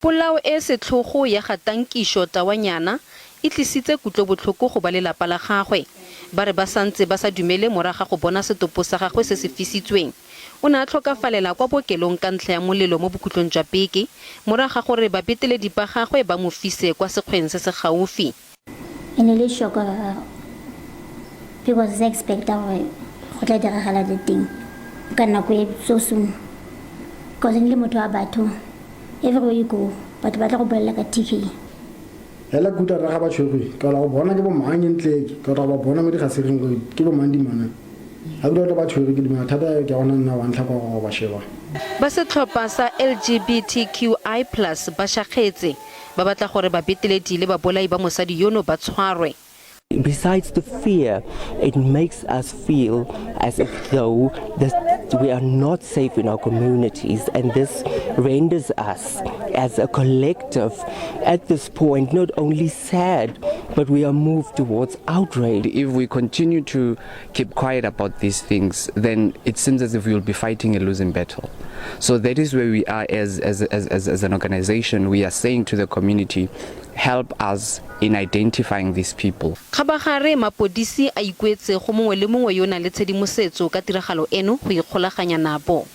Polao e setlhogo ya gatankišo tawanyana e tlisitse kutlobotlhoko go ba lelapa la gagwe. Ba re ba santse ba sa dumele moraga go bona setopo sa gagwe se se fisitsweng. O ne a tlhokafalela kwa bookelong ka ntlha ya molelo mo bokhutlong jwa beke moraga gore babeteledi ba gagwe ba mo fise kwa sekgweng se se gaufi. E ne le shoko because expecta gore go tla diragala le teng ka nako e so soon because le motho wa batho everywhere you go batho ba tla go bolela ka TK. Hela kuta ra ga ba tshwere ka la go bona ke bo mang entle ka ra ba bona mo di gasegeng ke bo mang di mana ha go tla ba tshwere ke di mathata ke gona nna wa ntlha go ba sheba. Ba setlhopha sa LGBTQI+ ba shagetse ba batla gore ba beteledi le ba bolai ba Mosadi yono ba tshwarwe. Besides the fear, it makes us feel as if though we are not safe in our communities, and this renders us as a collective at this point not only sad, but we are moved towards outrage. If we continue to keep quiet about these things, then it seems as if we will be fighting a losing battle. So that is where we are as an organization. We are saying to the community, help us in identifying these people. Khabagare Mapodisi a ikuetse go mongwe le mongwe yo na le tshedimosetso ka tiragalo eno go ikgolaganya nabo.